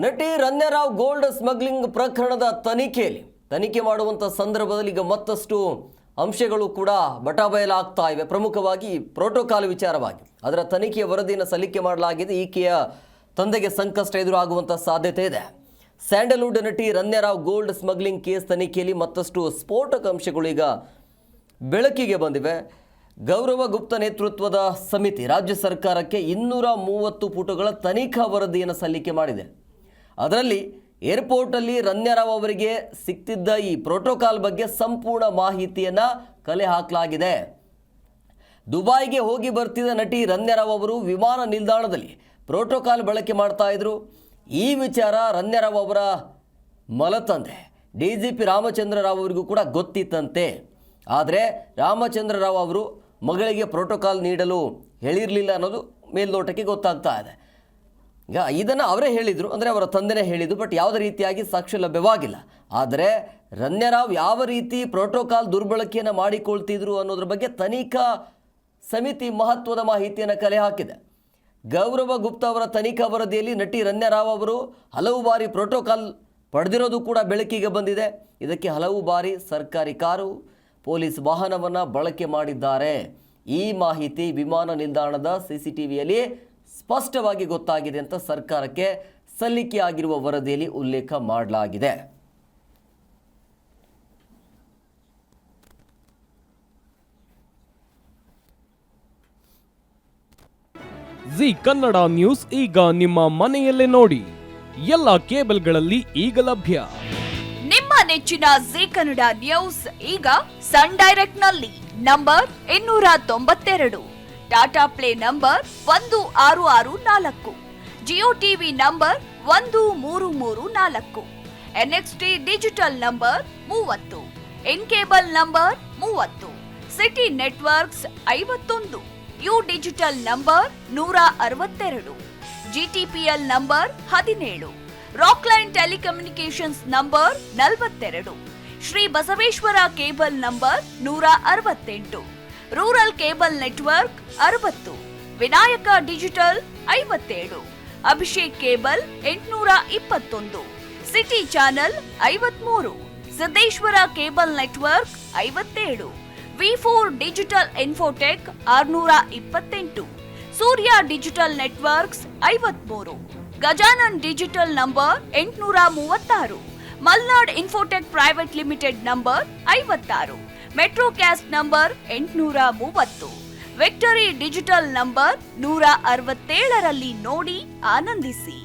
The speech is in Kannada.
ನಟಿ ರನ್ಯಾರಾವ್ ಗೋಲ್ಡ್ ಸ್ಮಗ್ಲಿಂಗ್ ಪ್ರಕರಣದ ತನಿಖೆ ಮಾಡುವಂಥ ಸಂದರ್ಭದಲ್ಲಿ ಈಗ ಮತ್ತಷ್ಟು ಅಂಶಗಳು ಕೂಡ ಬಟಾಬಯಲಾಗ್ತಾ ಇವೆ. ಪ್ರಮುಖವಾಗಿ ಪ್ರೋಟೋಕಾಲ್ ವಿಚಾರವಾಗಿ ಅದರ ತನಿಖೆಯ ವರದಿಯನ್ನು ಸಲ್ಲಿಕೆ ಮಾಡಲಾಗಿದೆ. ಈಕೆಯ ತಂದೆಗೆ ಸಂಕಷ್ಟ ಎದುರಾಗುವಂಥ ಸಾಧ್ಯತೆ ಇದೆ. ಸ್ಯಾಂಡಲ್ವುಡ್ ನಟಿ ರನ್ಯಾರಾವ್ ಗೋಲ್ಡ್ ಸ್ಮಗ್ಲಿಂಗ್ ಕೇಸ್ ತನಿಖೆಯಲ್ಲಿ ಮತ್ತಷ್ಟು ಸ್ಫೋಟಕ ಅಂಶಗಳು ಈಗ ಬೆಳಕಿಗೆ ಬಂದಿವೆ. ಗೌರವ ಗುಪ್ತಾ ನೇತೃತ್ವದ ಸಮಿತಿ ರಾಜ್ಯ ಸರ್ಕಾರಕ್ಕೆ 230 ಪುಟಗಳ ತನಿಖಾ ವರದಿಯನ್ನು ಸಲ್ಲಿಕೆ ಮಾಡಿದೆ. ಅದರಲ್ಲಿ ಏರ್ಪೋರ್ಟಲ್ಲಿ ರನ್ಯಾರಾವ್ ಅವರಿಗೆ ಸಿಕ್ತಿದ್ದ ಈ ಪ್ರೋಟೋಕಾಲ್ ಬಗ್ಗೆ ಸಂಪೂರ್ಣ ಮಾಹಿತಿಯನ್ನು ಕಲೆ ಹಾಕಲಾಗಿದೆ. ದುಬೈಗೆ ಹೋಗಿ ಬರ್ತಿದ್ದ ನಟಿ ರನ್ಯಾರಾವ್ ಅವರು ವಿಮಾನ ನಿಲ್ದಾಣದಲ್ಲಿ ಪ್ರೋಟೋಕಾಲ್ ಬಳಕೆ ಮಾಡ್ತಾ ಇದ್ರು. ಈ ವಿಚಾರ ರನ್ಯಾರಾವ್ ಅವರ ಮಲತಂದೆ DGP ರಾಮಚಂದ್ರ ರಾವ್ ಅವರಿಗೂ ಕೂಡ ಗೊತ್ತಿತ್ತಂತೆ. ಆದರೆ ರಾಮಚಂದ್ರ ರಾವ್ ಅವರು ಮಗಳಿಗೆ ಪ್ರೋಟೋಕಾಲ್ ನೀಡಲು ಹೇಳಿರಲಿಲ್ಲ ಅನ್ನೋದು ಮೇಲ್ನೋಟಕ್ಕೆ ಗೊತ್ತಾಗ್ತಾ ಇದೆ. ಈಗ ಇದನ್ನು ಅವರೇ ಹೇಳಿದರು, ಅಂದರೆ ಅವರ ತಂದೆನೇ ಹೇಳಿದ್ದು. ಬಟ್ ಯಾವುದೇ ರೀತಿಯಾಗಿ ಸಾಕ್ಷ್ಯ ಲಭ್ಯವಾಗಿಲ್ಲ. ಆದರೆ ರನ್ಯಾರಾವ್ ಯಾವ ರೀತಿ ಪ್ರೋಟೋಕಾಲ್ ದುರ್ಬಳಕೆಯನ್ನು ಮಾಡಿಕೊಳ್ತಿದ್ರು ಅನ್ನೋದ್ರ ಬಗ್ಗೆ ತನಿಖಾ ಸಮಿತಿ ಮಹತ್ವದ ಮಾಹಿತಿಯನ್ನು ಕಲೆ ಹಾಕಿದೆ. ಗೌರವ ಗುಪ್ತಾ ಅವರ ತನಿಖಾ ವರದಿಯಲ್ಲಿ ನಟಿ ರನ್ಯಾರಾವ್ ಅವರು ಹಲವು ಬಾರಿ ಪ್ರೋಟೋಕಾಲ್ ಪಡೆದಿರೋದು ಕೂಡ ಬೆಳಕಿಗೆ ಬಂದಿದೆ. ಇದಕ್ಕೆ ಹಲವು ಬಾರಿ ಸರ್ಕಾರಿ ಕಾರು, ಪೊಲೀಸ್ ವಾಹನವನ್ನು ಬಳಕೆ ಮಾಡಿದ್ದಾರೆ. ಈ ಮಾಹಿತಿ ವಿಮಾನ ನಿಲ್ದಾಣದ CCTVಯಲ್ಲಿ ಸ್ಪಷ್ಟವಾಗಿ ಗೊತ್ತಾಗಿದೆ ಅಂತ ಸರ್ಕಾರಕ್ಕೆ ಸಲ್ಲಿಕೆಯಾಗಿರುವ ವರದಿಯಲ್ಲಿ ಉಲ್ಲೇಖ ಮಾಡಲಾಗಿದೆ. ಜಿ ಕನ್ನಡ ನ್ಯೂಸ್ ಈಗ ನಿಮ್ಮ ಮನೆಯಲ್ಲೇ ನೋಡಿ. ಎಲ್ಲ ಕೇಬಲ್ಗಳಲ್ಲಿ ಈಗ ಲಭ್ಯ. ನಿಮ್ಮ ನೆಚ್ಚಿನ ಜಿ ಕನ್ನಡ ನ್ಯೂಸ್ ಈಗ ಸನ್ ಡೈರೆಕ್ಟ್ ನಲ್ಲಿ number 292, Tata play number 1664, Jio TV number 1334, NXT digital number 30, in cable number 30, city networks 51, U digital number 162, GTPL number 17, Rockline telecommunications number 42, Shri Basaveshwara cable number 168, rural cable network 60, Vinayaka digital 57, Abhishek cable 821, city channel 53, Siddeshwara cable network 57, V4 digital Infotech 628, Surya digital networks 53, Gajanan digital number 836, Malnad Infotech private limited number 56, Metrocast number 830, Victory digital number 167ರಲ್ಲಿ ನೋಡಿ ಆನಂದಿಸಿ.